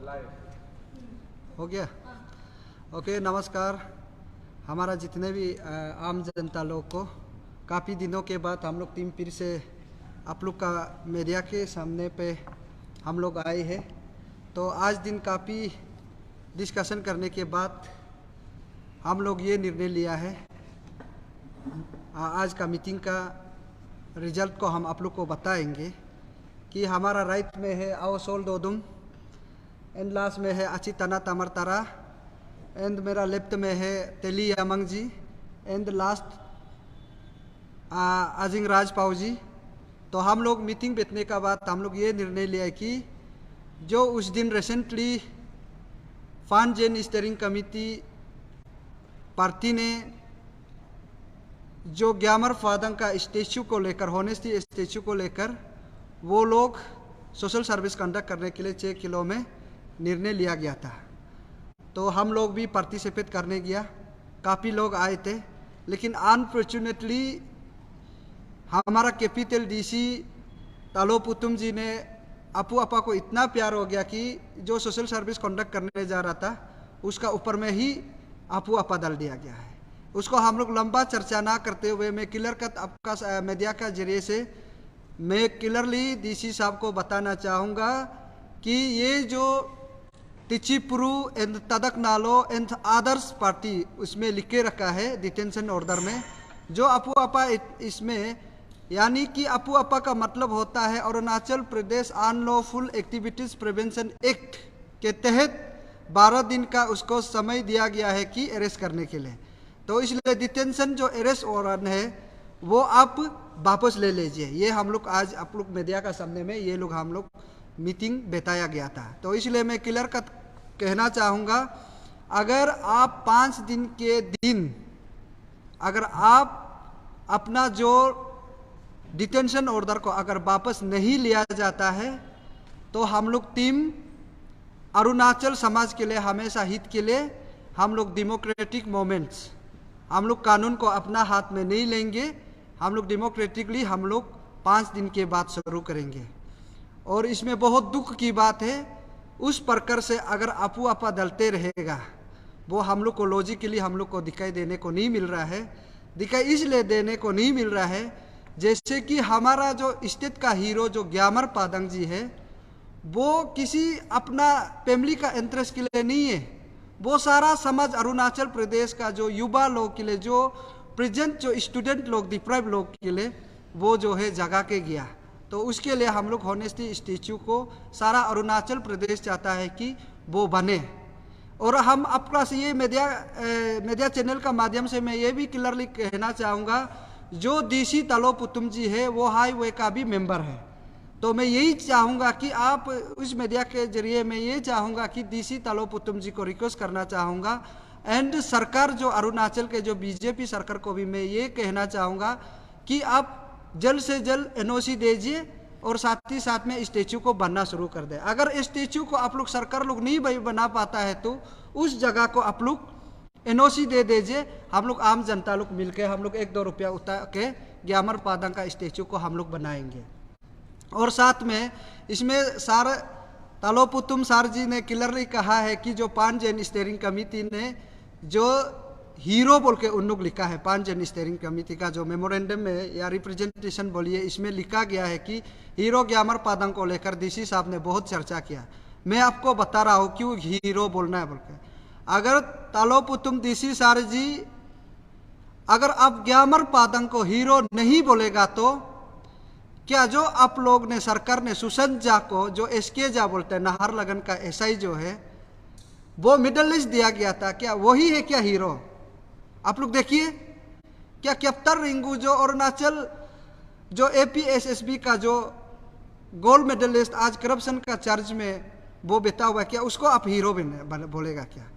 हो गया? ओके, नमस्कार। हमारा जितने भी आम जनता लोग को काफ़ी दिनों के बाद हम लोग टीम फिर से आप लोग का मीडिया के सामने पे हम लोग आए हैं। तो आज दिन काफ़ी डिस्कशन करने के बाद हम लोग ये निर्णय लिया है, आज का मीटिंग का रिजल्ट को हम आप लोग को बताएंगे कि हमारा राइट में है आओसोल दोदुम, एंड लास्ट में है अचितना तमरतारा, एंड मेरा लेफ्ट में है तेली यामंग जी, एंड लास्ट अजिंग राज पाव जी। तो हम लोग मीटिंग बैठने का बाद हम लोग ये निर्णय लिया कि जो उस दिन रिसेंटली फान जेन स्टीयरिंग कमेटी पार्टी ने जो ग्यामर फादंग का स्टेचू को लेकर, होनेस्टी स्टेचू को लेकर वो लोग सोशल सर्विस कंडक्ट करने के लिए 6 किलो में निर्णय लिया गया था। तो हम लोग भी पार्टिसिपेट करने गया, काफ़ी लोग आए थे, लेकिन अनफॉर्चुनेटली हमारा कैपिटल डीसी तालो पुतुम जी ने अपू अपा को इतना प्यार हो गया कि जो सोशल सर्विस कंडक्ट करने जा रहा था उसका ऊपर में ही अपू अपा डाल दिया गया है। उसको हम लोग लंबा चर्चा ना करते हुए मैं क्लियर कट आपका मीडिया का जरिए से मैं क्लियरली डीसी साहब को बताना चाहूँगा कि ये जो टिचिपुरु एंड तदक नालो एंड आदर्स पार्टी उसमें लिख के रखा है डिटेंशन ऑर्डर में, जो अपू अपा इसमें, यानी कि अपू अपा का मतलब होता है Arunachal Pradesh unlawful activities prevention act के तहत 12 दिन का उसको समय दिया गया है कि अरेस्ट करने के लिए। तो इसलिए डिटेंशन जो अरेस्ट वारंट है वो आप वापस ले लीजिए। ये हम लोग आज आप लोग मीडिया का सामने में ये लोग हम लोग मीटिंग बताया गया था। तो इसलिए मैं क्लियर कट कहना चाहूँगा, अगर आप 5 दिन के दिन अगर आप अपना जो डिटेंशन ऑर्डर को अगर वापस नहीं लिया जाता है तो हम लोग टीम अरुणाचल समाज के लिए हमेशा हित के लिए हम लोग डेमोक्रेटिक मोमेंट्स, हम लोग कानून को अपना हाथ में नहीं लेंगे, हम लोग डेमोक्रेटिकली हम लोग 5 दिन के बाद शुरू करेंगे। और इसमें बहुत दुख की बात है, उस प्रकार से अगर अपू अपा डलते रहेगा वो हम लोग को लॉजिकली हम लोग को दिखाई देने को नहीं मिल रहा है। दिखाई इसलिए देने को नहीं मिल रहा है जैसे कि हमारा जो स्टेट का हीरो जो ग्यामर पादंग जी है वो किसी अपना फैमिली का इंटरेस्ट के लिए नहीं है, वो सारा समाज अरुणाचल प्रदेश का जो युवा लोग के लिए, जो प्रेजेंट जो स्टूडेंट लोग, डिप्राइव लोग के लिए वो जो है जगा के गया। तो उसके लिए हम लोग होनेस्टी स्टेचू को सारा अरुणाचल प्रदेश चाहता है कि वो बने। और हम आपका से ये मीडिया चैनल का माध्यम से मैं ये भी क्लियरली कहना चाहूँगा, जो डीसी तालो पुतुम जी है वो हाईवे का भी मेंबर है। तो मैं यही चाहूँगा कि आप उस मीडिया के जरिए मैं ये चाहूँगा कि डीसी तालो पुतुम जी को रिक्वेस्ट करना चाहूँगा, एंड सरकार जो अरुणाचल के जो बीजेपी सरकार को भी मैं ये कहना चाहूँगा कि आप जल्द से जल्द एनओसी दीजिए और साथ ही साथ में स्टेचू को बनना शुरू कर दे। अगर स्टेचू को आप लोग सरकार लोग नहीं बना पाता है तो उस जगह को आप लोग एनओसी दे दीजिए, हम लोग आम जनता लोग मिलकर हम लोग 1-2 रुपया उतार के ग्यामर पादंग का स्टेचू को हम लोग बनाएंगे। और साथ में इसमें सार तालो पुतुम सार जी ने क्लियरली कहा है कि जो पान जेन स्टीयरिंग कमेटी ने जो हीरो बोल के उन लोग लिखा है, पान जेन स्टीयरिंग कमेटी का जो मेमोरेंडम में या रिप्रेजेंटेशन बोलिए इसमें लिखा गया है कि हीरो ग्यामर पादंग को लेकर डीसी साहब ने बहुत चर्चा किया। मैं आपको बता रहा हूँ क्यों हीरो बोलना है बोल के। अगर तालो पुतुम डीसी सार जी अगर आप ग्यामर पादंग को हीरो नहीं बोलेगा तो क्या जो आप लोग ने सरकार ने सुशांत झा को जो एसके झा बोलते हैं नाहरलगन का एसआई जो है वो मिडल लिस्ट दिया गया था, क्या वही है क्या हीरो? आप लोग देखिए, क्या कैप्टन रिंगू जो अरुणाचल जो एपीएसएसबी का जो गोल्ड मेडलिस्ट आज करप्शन का चार्ज में वो बेटा हुआ, क्या उसको आप हीरो बोलेगा क्या?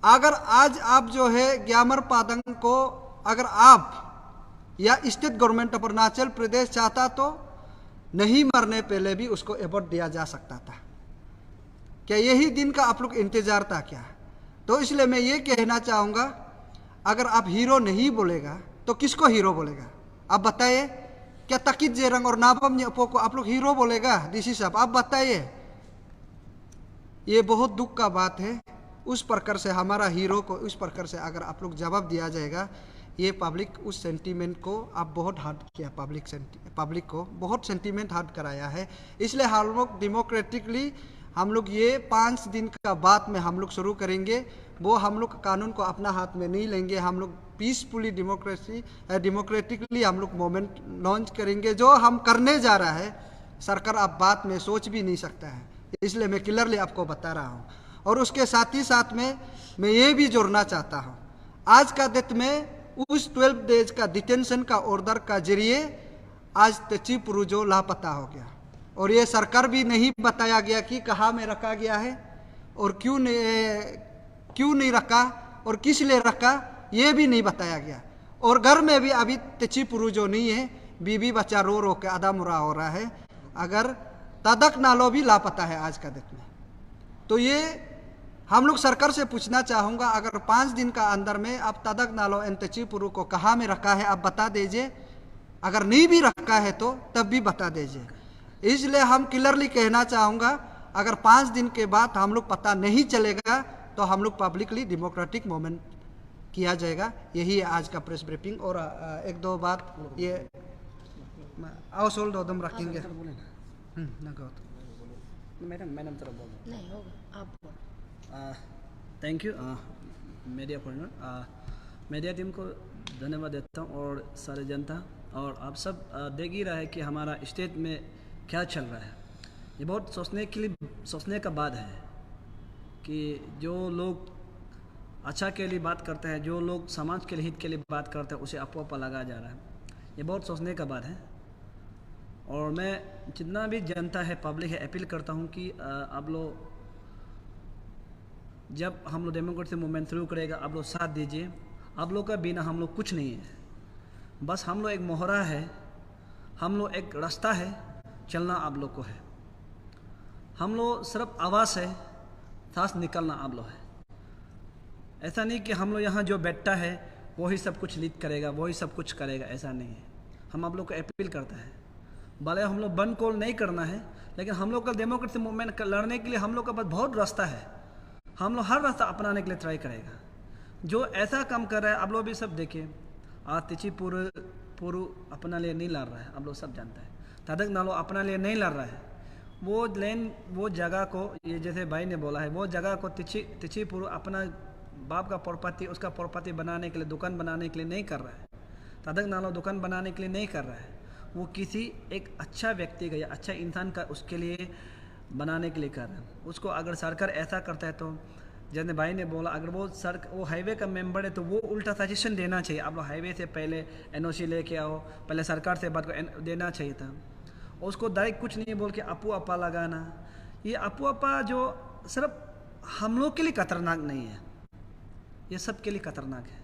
अगर आज आप जो है ग्यामर पादंग को अगर आप या state government of Arunachal Pradesh चाहता तो नहीं मरने पहले भी उसको अवार्ड दिया जा सकता था। क्या यही दिन का आप लोग इंतजार था क्या? तो इसलिए मैं ये कहना चाहूँगा, अगर आप हीरो नहीं बोलेगा तो किसको हीरो बोलेगा? आप बताइए, क्या तकित जेरंग और नाबम न्योपो को आप लोग हीरो बोलेगा? डीसी साहब आप बताइए। ये बहुत दुख का बात है। उस प्रकार से हमारा हीरो को उस प्रकार से अगर आप लोग जवाब दिया जाएगा, ये पब्लिक उस सेंटीमेंट को आप बहुत हर्ट किया, पब्लिक को बहुत सेंटीमेंट हर्ट कराया है। इसलिए हम लोग डेमोक्रेटिकली हम लोग ये 5 दिन का बाद में हम लोग शुरू करेंगे। वो हम लोग कानून को अपना हाथ में नहीं लेंगे, हम लोग पीसफुली डेमोक्रेटिकली हम लोग मूवमेंट लॉन्च करेंगे। जो हम करने जा रहा है सरकार आप बात में सोच भी नहीं सकता है, इसलिए मैं क्लियरली आपको बता रहा हूँ। और उसके साथ ही साथ में मैं ये भी जोड़ना चाहता हूँ, आज का डेट में उस 12 डेज का डिटेंशन का ऑर्डर का जरिए आज तेची पुरुजो लापता हो गया, और ये सरकार भी नहीं बताया गया कि कहाँ में रखा गया है और क्यों नहीं रखा और किस लिए रखा, ये भी नहीं बताया गया। और घर में भी अभी तेची पुरुजो नहीं है, बीबी बच्चा रो रो के आधा मुरा हो रहा है। अगर तदक नालो भी लापता है आज का डेट में। तो ये हम लोग सरकार से पूछना चाहूँगा, अगर 5 दिन का अंदर में आप तदक नालो एन तेची पुरु को कहाँ में रखा है आप बता दीजिए, अगर नहीं भी रखा है तो तब भी बता दीजिए। इसलिए हम क्लियरली कहना चाहूँगा, अगर 5 दिन के बाद हम लोग पता नहीं चलेगा तो हम लोग पब्लिकली डेमोक्रेटिक मूवमेंट किया जाएगा। यही है आज का प्रेस ब्रीफिंग। और 1-2 बात ये हाउस होल्ड उदम रखेंगे। मैडम तरफ बोलो। नहीं होगा, आप बोलो। Thank you media partner, media team को धन्यवाद देता हूँ और सारे जनता और आप सब देख ही रहा है कि हमारा स्टेट में क्या चल रहा है। ये बहुत सोचने का बात है कि जो लोग अच्छा के लिए बात करते हैं, जो लोग समाज के हित के लिए बात करते हैं, उसे अफवाह लगाया जा रहा है। ये बहुत सोचने का बात है। और मैं जितना भी जनता है, पब्लिक है, अपील करता हूँ कि आप लोग जब हम लोग डेमोक्रेसी मूवमेंट शुरू करेगा आप लोग साथ दीजिए। आप लोग का बिना हम लोग कुछ नहीं है, बस हम लोग एक मोहरा है, हम लोग एक रास्ता है, चलना आप लोग को है। हम लोग सिर्फ आवाज़ है, सांस निकलना आप लोग है। ऐसा नहीं कि हम लोग यहाँ जो बैठता है वही सब कुछ लीड करेगा, वही सब कुछ करेगा, ऐसा नहीं है। हम आप लोग को अपील करता है, भले हम लोग बंद कॉल नहीं करना है, लेकिन हम लोग का डेमोक्रेसी मूवमेंट लड़ने के लिए हम लोग का पास बहुत रास्ता है। हम लोग हर रास्ता अपनाने के लिए ट्राई करेगा। जो ऐसा काम कर रहा है आप लोग भी सब देखिए, आज तेची पुरु अपना लिए नहीं लड़ रहा है, आप लोग सब जानते हैं। तदक नालो अपना लिए नहीं लड़ रहा है। वो लैंड, वो जगह को, ये जैसे भाई ने बोला है, वो जगह को तेची पुरु अपना बाप का प्रॉपर्टी, उसका प्रॉपर्टी बनाने के लिए, दुकान बनाने के लिए नहीं कर रहा है। तदक नालो दुकान बनाने के लिए नहीं कर रहा है। वो किसी एक अच्छा व्यक्ति का या अच्छा इंसान का उसके लिए बनाने के लिए कर रहा है। उसको अगर सरकार ऐसा करता है तो जैसे भाई ने बोला, अगर वो हाईवे का मेंबर है तो वो उल्टा सजेशन देना चाहिए। आप लोग हाईवे से पहले एनओसी लेके आओ, पहले सरकार से बात को देना चाहिए था। उसको डायरेक्ट कुछ नहीं बोल के अपू अपा लगाना, ये अपू अपा जो सिर्फ हम लोग के लिए खतरनाक नहीं है, ये सब के लिए खतरनाक है।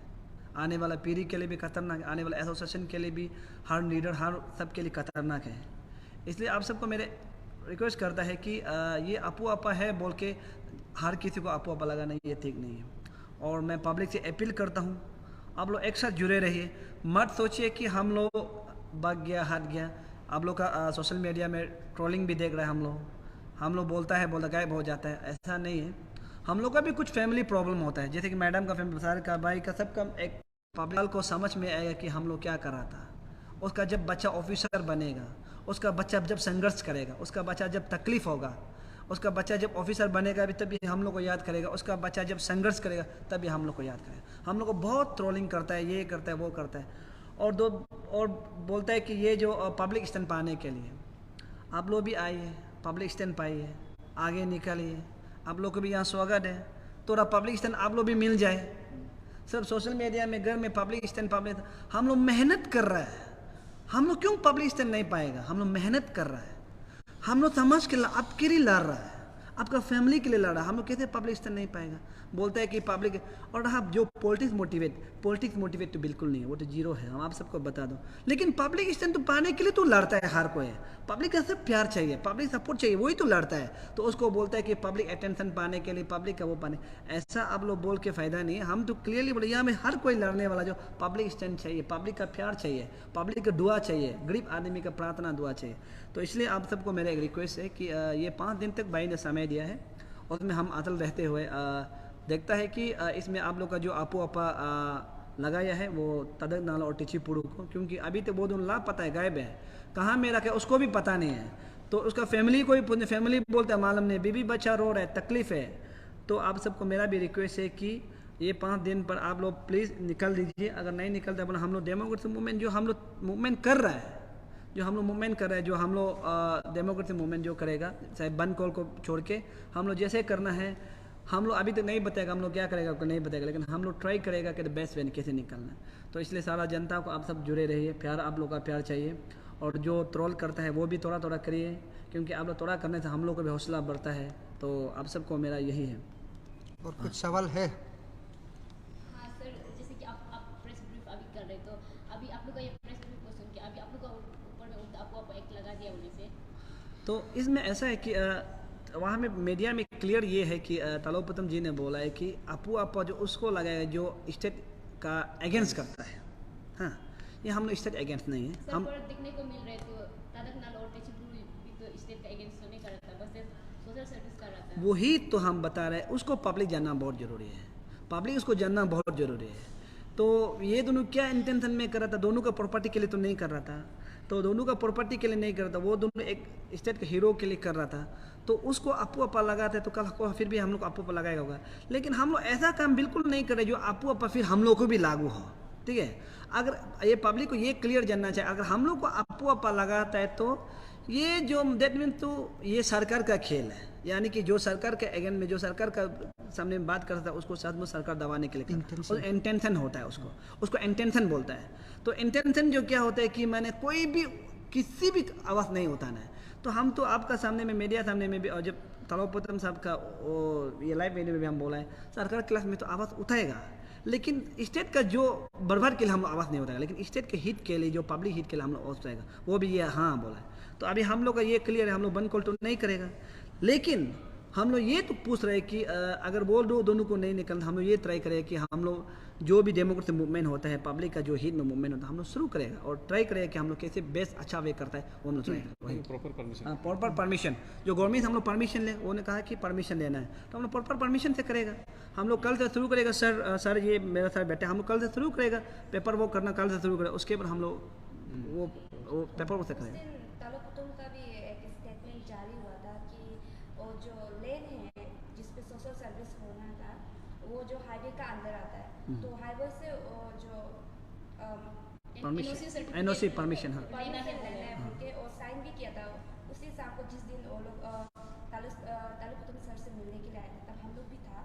आने वाला पीढ़ी के लिए भी खतरनाक है, आने वाले एसोसिएशन के लिए भी, हर लीडर, हर सब के लिए खतरनाक है। इसलिए आप सबको मेरे रिक्वेस्ट करता है कि ये अपू अपा है बोल के हर किसी को अपू अपा लगाना ये ठीक नहीं है। और मैं पब्लिक से अपील करता हूँ, आप लोग एक साथ जुड़े रहिए। मत सोचिए कि हम लोग भाग गया, हट गया। आप लोग का सोशल मीडिया में ट्रोलिंग भी देख रहे हैं हम लोग बोलता गायब हो जाता है, ऐसा नहीं है। हम लोग का भी कुछ फैमिली प्रॉब्लम होता है, जैसे कि मैडम का फैमिली, सारे का, भाई का, सबका। एक पब्लिक को समझ में आएगा कि हम लोग क्या कर रहा था। उसका जब बच्चा ऑफिसर बनेगा, उसका बच्चा जब संघर्ष करेगा, उसका बच्चा जब तकलीफ होगा, उसका बच्चा जब ऑफिसर बनेगा भी तभी हम लोग को याद करेगा, उसका बच्चा जब संघर्ष करेगा तभी हम लोग को याद करेगा। हम लोग को बहुत ट्रोलिंग करता है, ये करता है, वो करता है, और बोलता है कि ये जो पब्लिक स्टैंड पाने के लिए आप लोग भी आइए, पब्लिक स्टैंड पाइए, आगे निकलिए। आप लोग को भी यहाँ स्वागत है। थोड़ा पब्लिक स्टैंड आप लोग भी मिल जाए। सिर्फ सोशल मीडिया में घर में पब्लिक स्टैंड हम लोग मेहनत कर रहा है। हम लोग क्यों पब्लिक स्टैंड नहीं पाएगा? हम लोग मेहनत कर रहा है। हम लोग समाज के लिए, आपके लिए लड़ रहा है, आपका फैमिली के लिए लड़ रहा है। हम लोग कैसे पब्लिक स्टैंड नहीं पाएगा? बोलता है कि पब्लिक, और हाँ, जो पॉलिटिक्स मोटिवेट तो बिल्कुल नहीं है, वो तो जीरो है, हम आप सबको बता दो। लेकिन पब्लिक स्टैंड तो पाने के लिए तो लड़ता है हर कोई। पब्लिक का सब प्यार चाहिए, पब्लिक सपोर्ट चाहिए, वही तो लड़ता है। तो उसको बोलता है कि पब्लिक अटेंशन पाने के लिए, पब्लिक का वो पाने, ऐसा आप लोग बोल के फ़ायदा नहीं है। हम तो क्लियरली बोले, यहाँ में हर कोई लड़ने वाला जो पब्लिक स्टैंड चाहिए, पब्लिक का प्यार चाहिए, पब्लिक का दुआ चाहिए, गरीब आदमी का प्रार्थना दुआ चाहिए। तो इसलिए आप सबको मेरा एक रिक्वेस्ट है कि ये 5 दिन तक भाई ने समय दिया है उसमें हम अतल रहते हुए देखता है कि इसमें आप लोग का जो आपो आपा लगाया है वो तदक नाला और टिची पुड़ू को, क्योंकि अभी तो वो दोनों लापता है, गायब है, कहाँ में रखा है उसको भी पता नहीं है। तो उसका फैमिली को भी, फैमिली बोलता है मालूम नहीं, बीबी बच्चा रो रहा है, तकलीफ़ है। तो आप सबको मेरा भी रिक्वेस्ट है कि ये 5 दिन पर आप लोग प्लीज़ निकल दीजिए। अगर नहीं निकलते अपन हम लोग डेमोक्रेसी मूवमेंट जो हम लोग मूवमेंट कर रहा है, जो हम लोग मूवमेंट कर रहे हैं, जो हम लोग डेमोक्रेसी मूवमेंट जो करेगा, चाहे बंद कॉल को छोड़ के हम लोग जैसे करना है, हम लोग अभी तक नहीं बताएगा हम लोग क्या करेगा आपको नहीं बताएगा, लेकिन हम लोग ट्राई करेगा कि बेस्ट वे कैसे निकलना है। तो इसलिए सारा जनता को आप सब जुड़े रहिए, प्यार आप लोग का प्यार चाहिए, और जो ट्रोल करता है वो भी थोड़ा थोड़ा करिए, क्योंकि आप लोग थोड़ा करने से हम लोग को भी हौसला बढ़ता है। तो आप सबको मेरा यही है। और कुछ सवाल है? हाँ सर, जैसे कि आप प्रेस ब्रीफ अभी कर रहे, तो अभी आप लोग का ये प्रेस ब्रीफ को सुन के अभी आप लोग का ऊपर में आपको एक्ट लगा दिया उन्हीं से। तो इसमें ऐसा है कि वहाँ में मीडिया में क्लियर ये है कि तलोपतम जी ने बोला है कि आपू आपा जो उसको लगाएगा जो स्टेट का अगेंस्ट करता है। हाँ, ये हम लोग स्टेट अगेंस्ट नहीं है। सर हम पर देखने को मिल रहे तो तादक नाल और टेचिपुरु भी तो स्टेट का अगेंस्ट नहीं कर रहा था, बस सोशल सर्विस कर रहा था। वही तो हम बता रहे हैं, उसको पब्लिक जानना बहुत ज़रूरी है, पब्लिक उसको जानना बहुत ज़रूरी है। तो ये दोनों क्या इंटेंशन में कर रहा था, दोनों का प्रॉपर्टी के लिए तो नहीं कर रहा था, तो दोनों का प्रॉपर्टी के लिए नहीं कर रहा था, वो दोनों एक स्टेट के हीरो के लिए कर रहा था। तो उसको आपू अपा लगाते तो कल को फिर भी हम लोग आपू अपा लगाएगा होगा, लेकिन हम लोग ऐसा काम बिल्कुल नहीं कर रहे जो आपू अपा फिर हम लोग को भी लागू हो। ठीक है, अगर ये पब्लिक को ये क्लियर जानना चाहिए, अगर हम लोग को आपू अपा लगाता है तो ये जो दैट मीन तो ये सरकार का खेल है, यानी कि जो सरकार के अगेंस्ट में, जो सरकार का सामने में बात करता है उसको सचमुच सरकार दबाने के लिए इंटेंशन होता है, उसको इंटेंशन बोलता है। तो इंटेंशन जो क्या होता है कि मैंने कोई भी किसी भी आवाज़ नहीं उठाना है। तो हम तो आपका सामने में, मीडिया सामने में भी, और जब तलोपतम साहब का ये लाइव मीडिया में भी हम बोला है, सरकार क्लास में तो आवाज़ उठाएगा, लेकिन स्टेट का जो बर्बाद के लिए हम लोग आवाज़ नहीं उठाएगा, लेकिन स्टेट के हित के लिए, जो पब्लिक हित के लिए हम लोग उठाएगा, वो भी ये हाँ बोला है। तो अभी हम लोग का ये क्लियर है, हम लोग बंद कॉल तो नहीं करेगा, लेकिन हम लोग ये तो पूछ रहे हैं कि अगर बोल दो दोनों को नहीं निकलना, हम लोग ये ट्राई करें कि हम लोग जो भी डेमोक्रेसी मूवमेंट होता है, पब्लिक का जो हित में मूवमेंट होता है, हम लोग शुरू करेगा और ट्राई करेगा कि हम लोग कैसे बेस्ट अच्छा वे करता है वो हम लोग ट्राई करें। प्रॉपर परमिशन जो गवर्नमेंट हम लोग परमिशन ले, उन्होंने कहा कि परमिशन लेना है, तो हम लोग प्रॉपर परमिशन से करेगा। हम लोग कल से शुरू करेगा। सर ये मेरा सर बैठे, हम लोग कल से शुरू करेगा पेपर वर्क करना, कल से शुरू करेगा, उसके बाद हम लोग वो पेपर वर्क से करेंगे। तलोपतम का भी एक स्टेटमेंट जारी हुआ था कि वो जो लेन है जिसपे सोशल सर्विस होना था, वो जो हाईवे का अंदर आता है, तो हाईवे से वो जो एनओसी परमिशन हाँ लेना है बोल के और साइन भी किया था। उसी शाम को जिस दिन वो लोग तलोपतम सर से मिलने के लिए आए थे, तब हम लोग भी था।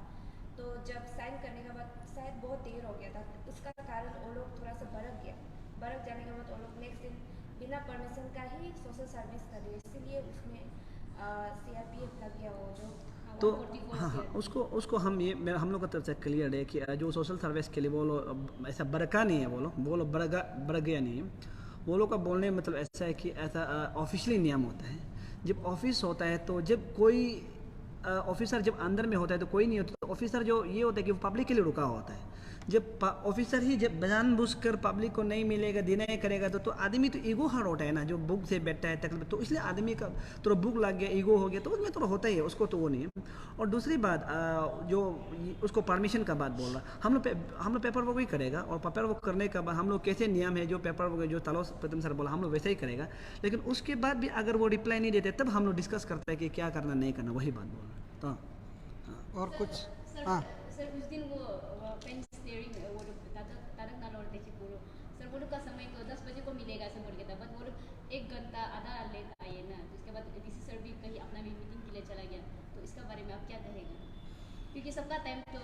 तो जब साइन करने के बाद शायद बहुत देर हो गया था, उसका कारण वो लोग थोड़ा सा बरक जाने के बाद वो लोग नेक्स्ट दिन बिना परमिशन का ही सोशल सर्विस कर रही है, इसीलिए उसमें CRPF लग गया वो जो। तो हाँ उसको हम लोग का तरफ से क्लियर है कि जो सोशल सर्विस के लिए वो लोग ऐसा बरका नहीं है, वो लोग बरक गया नहीं है। वो लोग का बोलने में मतलब ऐसा है कि ऐसा ऑफिशियली नियम होता है। जब ऑफिस होता है तो जब कोई ऑफिसर जब अंदर में होता है तो कोई नहीं होता, तो ऑफिसर जो ये होता है कि वो पब्लिक के लिए रुका होता है। जब ऑफिसर ही जब जानबूझकर पब्लिक को नहीं मिलेगा, डिनाई करेगा, तो आदमी तो ईगो हर्ट होता है ना, जो बुक से बैठा है तकलीफ, तो इसलिए आदमी का थोड़ा बुक लग गया, ईगो हो गया, तो उसमें थोड़ा होता ही है, उसको तो वो नहीं है। और दूसरी बात जो उसको परमिशन का बात बोल रहा, हम लोग पेपर वर्क भी करेगा, और पेपर वर्क करने के बाद हम लोग कैसे नियम है जो पेपर वर्क जो तलोपतम सर बोला हम लोग वैसे ही करेगा, लेकिन उसके बाद भी अगर वो रिप्लाई नहीं देते तब हम लोग डिस्कस करते हैं कि क्या करना नहीं करना, वही बात बोल रहा। तो और कुछ सर उस दिन वो पेन स्टेयरिंग वो तारक नाल और टेचिपुरु सर वो लोग का समय तो 10 बजे को मिलेगा ऐसा बोल के था, बट वो लोग 1 घंटा आधा लेट आए ना, तो उसके बाद DC सर भी कहीं अपना भी मीटिंग के लिए चला गया। तो इसका बारे में आप क्या कहेंगे, क्योंकि सबका टाइम तो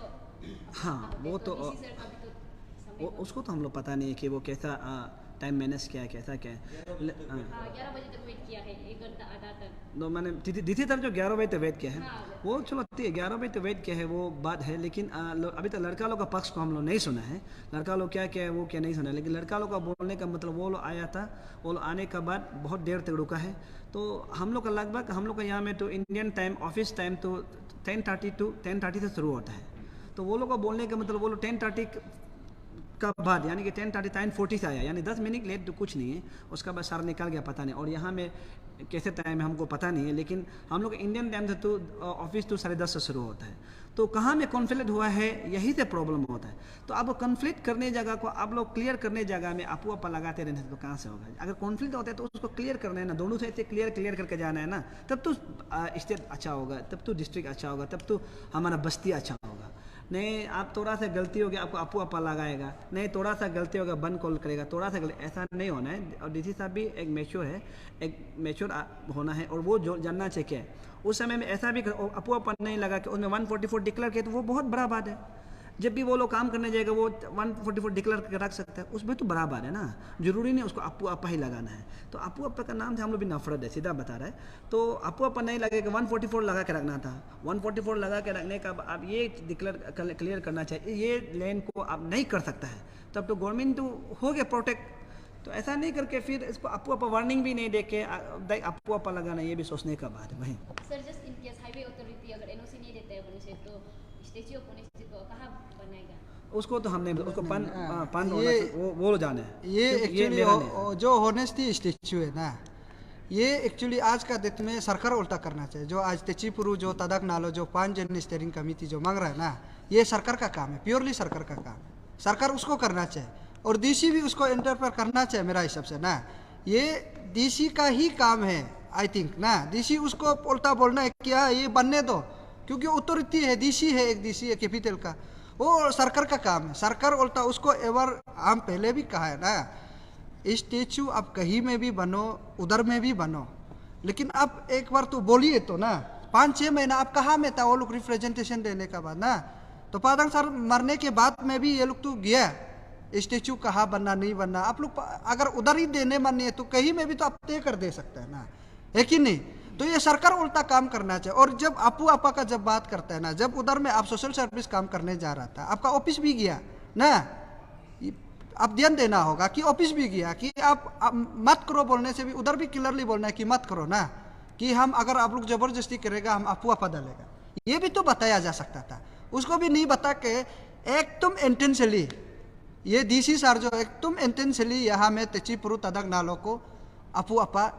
हाँ वो तो DC सर का भी तो समय उसको तो हम लोग पता नहीं है कि वो कैसा टाइम मैनेज किया है, कैसा क्या है। 11 बजे तक वेट किया है, 1 घंटा आधा तक। तो मैंने डीसी तरफ जो 11 बजे तक वेट किया है, हाँ। वो चलो 11 बजे तक वेट किया है वो बात है, लेकिन अभी तक लड़का लोग का पक्ष को हम लोग नहीं सुना है, लड़का लोग क्या क्या है वो क्या नहीं सुना है। लेकिन लड़का लोग का बोलने का मतलब वो लोग आया था, वो लोग आने के बाद बहुत देर तक रुका है। तो हम लोग का लगभग हम लोग का यहाँ में तो इंडियन टाइम ऑफिस टाइम तो 10:30 से शुरू होता है। तो वो लोग का बोलने का मतलब वो लोग 10:30 का बाद यानी कि 10:30 10:40 से आया, यानी 10 मिनट लेट तो कुछ नहीं है। उसका बाद सर निकल गया पता नहीं, और यहाँ में कैसे टाइम है हमको पता नहीं है, लेकिन हम लोग इंडियन टाइम से तो ऑफिस तो 10:30 से शुरू होता है। तो कहाँ में कॉन्फ्लिक्ट हुआ है, यही से प्रॉब्लम होता है। तो आप कॉन्फ्लिक्ट करने जगह को आप लोग क्लियर करने जगह में आपू आपा लगाते रहने से तो कहाँ से होगा। अगर कॉन्फ्लिक्ट होता है तो उसको क्लियर करना है ना, दोनों से ऐसे क्लियर करके जाना है ना, तब तो स्टेट अच्छा होगा, तब तो डिस्ट्रिक्ट अच्छा होगा, तब तो हमारा बस्ती अच्छा होगा। नहीं आप थोड़ा सा गलती हो गया आपको आपू आपा लगाएगा, नहीं थोड़ा सा गलती होगा बंद कॉल करेगा, थोड़ा सा ऐसा नहीं होना है। और डीसी साहब भी एक मैच्योर है, एक मैच्योर होना है, और वो जो जानना चाहिए उस समय में ऐसा भी आपू आपा नहीं लगा कि उसमें 144 डिक्लेयर किया, तो वो बहुत बड़ा बात है। जब भी वो लोग काम करने जाएगा वो 144 डिक्लेयर करके रख सकता है, उसमें तो बड़ा बात है ना, जरूरी नहीं उसको आपू आपा ही लगाना है। तो आपू आपा का नाम से हम लोग भी नफरत है, सीधा बता रहा है। तो आपू आपा नहीं लगेगा, 144 लगा के रखना था। 144 लगा के रखने का आप ये क्लियर करना चाहिए, ये लैंड को आप नहीं कर सकता है, तब तो गवर्नमेंट तो हो गया प्रोटेक्ट। तो ऐसा नहीं करके फिर इसको आपू आपा वार्निंग भी नहीं दे के आपू आपा लगाना, ये भी सोचने का बात है भाई। Sir just in case highway authority अगर एनओसी नहीं देता है मनुष्य, तो स्टैच्यू ऑफ यूनिटी को कहाँ बनाएगा? उसको तो हमने उसको वो जाने ये एक्चुअली जो होनेस्टी स्टैच्यू है ना, ये एक्चुअली आज का डेट में सरकार उल्टा करना चाहिए। जो आज तेचीपुरु जो तदाक नालो जो 5 जन स्टीयरिंग कमेटी जो मांग रहा है ना, ये सरकार का काम है, प्योरली सरकार का काम है, सरकार उसको करना चाहिए, और डीसी भी उसको इंटरफेयर करना चाहिए मेरा हिसाब से ना। ये डीसी का ही काम है आई थिंक ना, डीसी उसको उल्टा बोलना है क्या ये बनने दो, क्योंकि अथॉरिटी है, डीसी है, एक डीसी है कैपिटल का, वो सरकार का काम है, सरकार उल्टा उसको एवर। हम पहले भी कहा है ना, स्टेचू आप कहीं में भी बनो, उधर में भी बनो, लेकिन अब एक बार तो बोलिए तो ना, 5-6 महीना आप कहाँ में था वो लोग रिप्रेजेंटेशन देने का बाद ना। तो पादंग सर मरने के बाद में भी ये लोग तो गया, स्टेचू कहाँ बनना नहीं बनना, आप लोग अगर उधर ही देने मन नहीं है तो कहीं में भी तो आप तय कर दे सकते हैं ना, है कि नहीं। तो ये सरकार उल्टा काम करना चाहिए। और जब आपू आपा का जब बात करता है ना, जब उधर में आप सोशल सर्विस काम करने जा रहा था, आपका ऑफिस भी गया ना, आप ध्यान देना होगा कि ऑफिस भी गया कि आप मत करो बोलने से भी उधर भी क्लियरली बोलना है कि मत करो ना, कि हम अगर आप लोग जबरदस्ती करेगा हम आपू आपा डालेगा, ये भी तो बताया जा सकता था। उसको भी नहीं बता के एकदम इंटेंशनली ये डीसी सर जो एकदम इंटेंशनली यहाँ में तेचीपुरु तदाक नालों को आपू आपा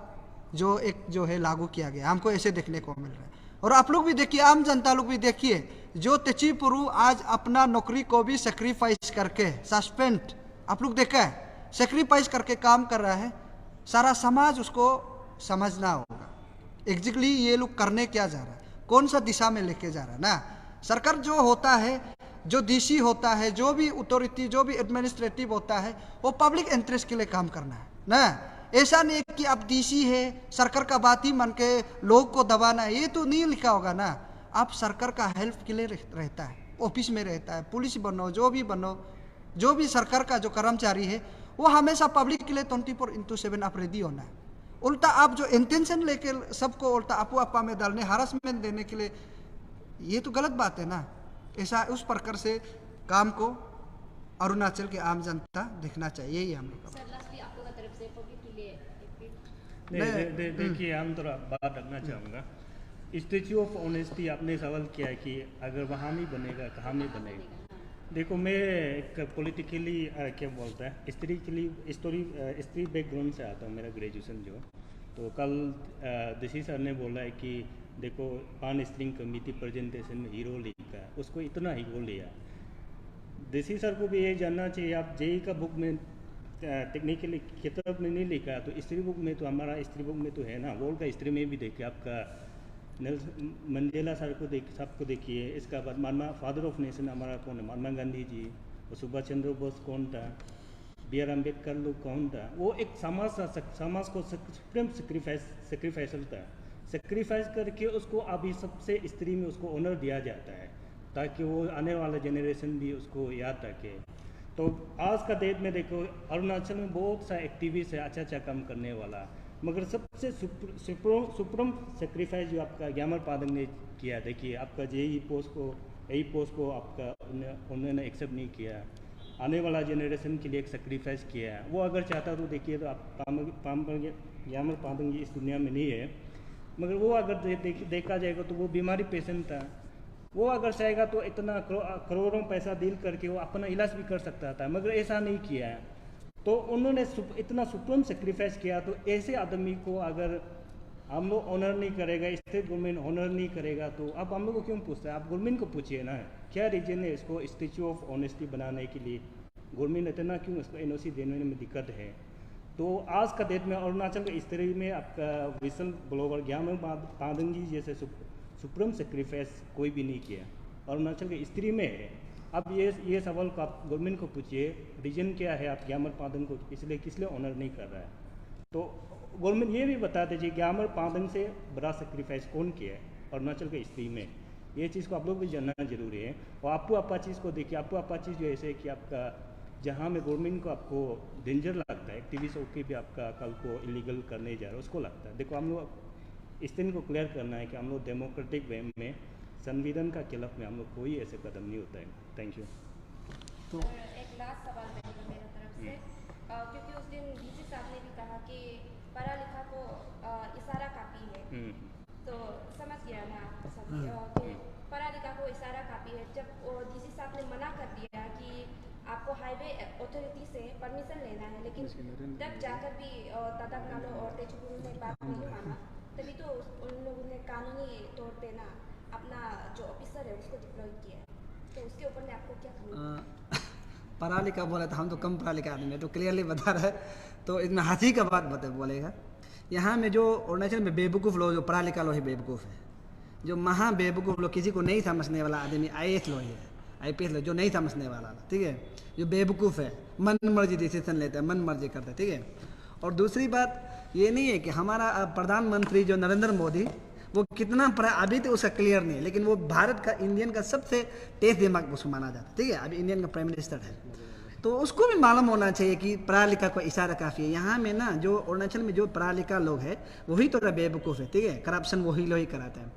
जो है लागू किया गया, हमको ऐसे देखने को मिल रहा है। और आप लोग भी देखिए, आम जनता लोग भी देखिए, जो तेचीपुरु आज अपना नौकरी को भी सेक्रीफाइस करके सस्पेंड, आप लोग देखा है, सेक्रीफाइस करके काम कर रहा है, सारा समाज उसको समझना होगा एग्जैक्टली ये लोग करने क्या जा रहा है, कौन सा दिशा में लेके जा रहा है ना। सरकार जो होता है, जो डीसी होता है, जो भी अथॉरिटी, जो भी एडमिनिस्ट्रेटिव होता है, वो पब्लिक इंटरेस्ट के लिए काम करना है ना। ऐसा नहीं कि आप डीसी है सरकार का बात ही मान के लोग को दबाना है, ये तो नहीं लिखा होगा ना। आप सरकार का हेल्प के लिए रहता है, ऑफिस में रहता है, पुलिस बनो, जो भी बनो, जो भी सरकार का जो कर्मचारी है वो हमेशा पब्लिक के लिए 24/7 आप रेडी होना है। उल्टा आप जो इंटेंशन लेके सबको उल्टा आपू आपा में डालने, हरासमेंट देने के लिए, ये तो गलत बात है ना। ऐसा उस प्रकार से काम को अरुणाचल के आम जनता देखना चाहिए, यही हम लोग का। देखिए हम थोड़ा बात रखना चाहूँगा। स्टैच्यू ऑफ ऑनेस्टी आपने सवाल किया है कि अगर वहाँ नहीं बनेगा कहाँ में बनेगा। देखो मैं एक पॉलिटिकली क्या बोलता है स्ट्री बैकग्राउंड से आता हूँ, मेरा ग्रेजुएशन जो। तो कल डीसी सर ने बोला है कि देखो पान स्ट्रिंग कमेटी प्रेजेंटेशन में हीरो लिखा है, उसको इतना हीरो लिया। डीसी सर को भी ये जानना चाहिए, आप जेई का बुक में टेक्निकली किताब में नहीं लिखा, तो स्त्री बुक में तो हमारा स्त्री बुक में तो है ना, वर्ल्ड का हिस्ट्री में भी देखिए, आपका मंडेला सर को सबको देखिए। इसका बाद महात्मा फादर ऑफ नेशन हमारा कौन है, महात्मा गांधी जी, और सुभाष चंद्र बोस कौन था, B.R. अम्बेडकर लोग कौन था। वो एक समाज को सुप्रीम सेक्रीफाइसल था, सेक्रीफाइस करके उसको अभी सबसे स्त्री में उसको ऑनर दिया जाता है, ताकि वो आने वाला जनरेशन भी उसको याद रखे। तो आज का डेट में देखो अरुणाचल में बहुत सा एक्टिविस्ट है, अच्छा काम करने वाला, मगर सबसे सुप्रीम सेक्रीफाइस जो आपका ग्यामर पादंग ने किया, देखिए आपका यही पोस्ट को आपका उन्होंने एक्सेप्ट नहीं किया, आने वाला जनरेशन के लिए एक सेक्रीफाइस किया है। वो अगर चाहता तो देखिए तो आप ग्यामर पादंग इस दुनिया में नहीं है, मगर वो अगर देखा जाएगा तो वो बीमारी पेशेंट था, वो अगर चाहेगा तो इतना करोड़ों पैसा डील करके वो अपना इलाज भी कर सकता था, मगर ऐसा नहीं किया है। तो उन्होंने इतना सुप्रीम सेक्रीफाइस किया, तो ऐसे आदमी को अगर हम लोग ऑनर नहीं करेगा, स्टेट गवर्नमेंट ऑनर नहीं करेगा, तो अब हम लोग को क्यों पूछते हैं? आप गवर्नमेंट को पूछिए ना, क्या रीजन है इसको स्टैच्यू ऑफ ऑनेस्टी बनाने के लिए गवर्नमेंट इतना क्यों इसको एनओसी देने में दिक्कत है? तो आज का डेट में अरुणाचल के स्त्री में आपका विसल ब्लोवर ग्यामर पादंग जी जैसे सुप्रीम सेक्रीफाइस कोई भी नहीं किया, अरुणाचल के स्त्री में है। अब ये सवाल को आप गवर्नमेंट को पूछिए, रीजन क्या है आप ग्यामर पादंग को इसलिए किस लिए ऑनर नहीं कर रहा है? तो गवर्नमेंट ये भी बता दीजिए ग्यामर पादंग से बड़ा सेक्रीफाइस कौन किया है अरुणाचल के स्त्री में, ये चीज़ को आप लोग भी जानना जरूरी है। और आपको अपा चीज़ को देखिए, आपको अपा चीज़ जो ऐसे कि आपका जहाँ में गवर्नमेंट को आपको डेंजर लगता है, एक्टिविस्ट ओके भी आपका कल को इलीगल करने जा रहा है उसको लगता है। देखो हम लोग इस दिन को क्लियर करना है कि हम लोग डेमोक्रेटिक वे में संविधान का खिलाफ में हम लोग कोई ऐसे कदम नहीं होता है। Thank you. तो एक लास्ट सवाल मेरी तरफ से, क्योंकि उस दिन डीसी साहब ने भी कहा कि पढ़ा लिखा को इशारा काफ़ी है, तो समझ गया ना सभी कि पढ़ा लिखा को इशारा काफ़ी है। जब डीसी साहब ने मना कर दिया कि आपको हाईवे अथॉरिटी से परमिशन लेना है, लेकिन तब जाकर भी तादक नालो और तेजपुर ने बात नहीं माना, तभी तो उन लोगों ने कानूनी तौर पे ना अपना जो ऑफिसर है उसको डिप्लॉय किया है। तो उसके ऊपर में आपको क्या कहना? पढ़ा लिखा बोले तो हम तो कम पढ़ा लिखा आदमी है, तो क्लियरली बता रहा है, तो इसमें हाथी का बात बोलेगा। यहाँ में जो अरुणाचल में बेवकूफ़ लोग, जो पढ़ा लिखा लोग ही बेवकूफ़ है, जो महा बेवकूफ़ लोग, किसी को नहीं समझने वाला आदमी IAS लोग है, IPS लोग जो नहीं समझने वाला, ठीक है, जो बेवकूफ़ है, मन मर्जी डिसीजन लेता है, मन मर्जी करता है, ठीक है। और दूसरी बात ये नहीं है कि हमारा प्रधानमंत्री जो नरेंद्र मोदी वो कितना पढ़ा अभी तो उसका क्लियर नहीं है, लेकिन वो भारत का इंडियन का सबसे तेज दिमाग उसको माना जाता है, ठीक है, अभी इंडियन का प्राइम मिनिस्टर है, तो उसको भी मालूम होना चाहिए कि पढ़ा लिखा को इशारा काफ़ी है। यहाँ में ना जो अरुणाचल में जो पढ़ा लिखा लोग है वही थोड़ा बेवकूफ़ है, ठीक है, करप्शन वही लोग ही कराते हैं,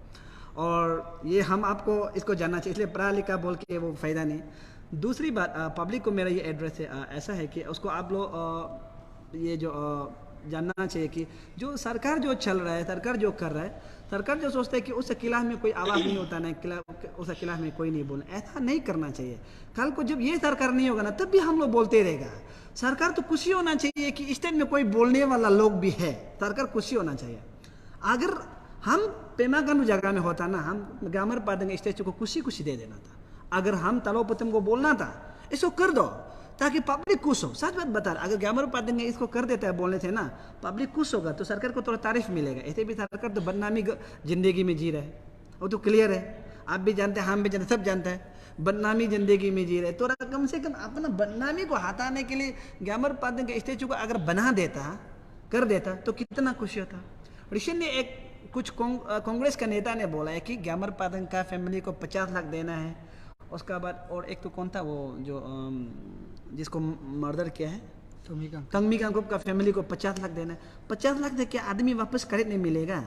और ये हम आपको इसको जानना चाहिए, इसलिए पढ़ा लिखा बोल के वो फ़ायदा नहीं। दूसरी बात, पब्लिक को मेरा ये एड्रेस है, ऐसा है कि उसको आप लोग ये जो जानना चाहिए कि जो सरकार जो चल रहा है, सरकार जो कर रहा है, सरकार जो सोचता है कि उसके खिलाफ में कोई आवाज़ नहीं होता ना, उसके खिलाफ में कोई नहीं बोलना, ऐसा नहीं करना चाहिए। कल को जब ये सरकार नहीं होगा ना तब भी हम लोग बोलते रहेगा। सरकार तो खुशी होना चाहिए कि स्टेट में कोई बोलने वाला लोग भी है, सरकार खुशी होना चाहिए। अगर हम पेमा गंडू जगह में होता ना, हम ग्यामर पादंग स्टेचू को खुशी खुशी दे देना था। अगर हम तलोपतम को बोलना था इसको कर दो ताकि पब्लिक खुश हो। सच बात बता रहा, अगर ग्यामर पादंग इसको कर देता है बोलने से ना, पब्लिक खुश होगा तो सरकार को थोड़ा तारीफ मिलेगा। ऐसे भी सरकार तो बदनामी जिंदगी में जी रहा है, वो तो क्लियर है, आप भी जानते हैं, हम भी जानते, सब जानते हैं, बदनामी जिंदगी में जी रहे। तो कम से कम अपना बदनामी को हटाने के लिए ग्यामर पादंग के स्टेचू को अगर बना देता, कर देता तो कितना खुशी होता। रिशन ने एक कुछ कांग्रेस का नेता ने बोला है कि ग्यामर पादंग का फैमिली को 50 लाख देना है। उसका बाद और एक तो कौन था वो जो जिसको मर्डर किया है, तंगमी कांगकुप का फैमिली को 50 लाख देना है। 50 लाख दे के आदमी वापस करेक्ट नहीं मिलेगा,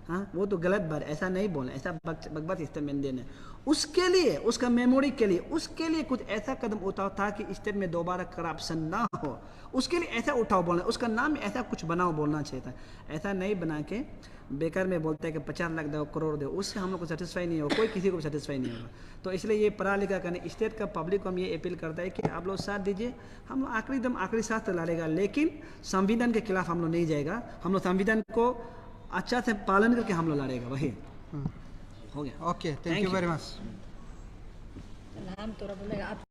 हाँ वो तो गलत बात, ऐसा नहीं बोलना, ऐसा बकवास इस्तेमाल देना। उसके लिए, उसका मेमोरी के लिए, उसके लिए कुछ ऐसा कदम उठाओ ताकि स्टेट में दोबारा करप्शन ना हो, उसके लिए ऐसा उठाओ बोलना, उसका नाम ऐसा कुछ बनाओ बोलना चाहिए था। ऐसा नहीं बना के बेकार में बोलता है कि 50 लाख दो, करोड़ दो, उससे हम लोग को सेटिस्फाई नहीं होगा, कोई किसी को भी सेटिस्फाई नहीं होगा। तो इसलिए ये पढ़ा लिखा करने स्टेट का पब्लिक को हम ये अपील करता है कि आप लोग साथ दीजिए, हम लोग आखिरी सांस तक लड़ेगा, लेकिन संविधान के खिलाफ हम लोग नहीं जाएगा। हम लोग संविधान को अच्छा से पालन करके हम लोग लड़ेगा, वही हो गया। Okay, thank you very much. नाम तो बोलेगा आप।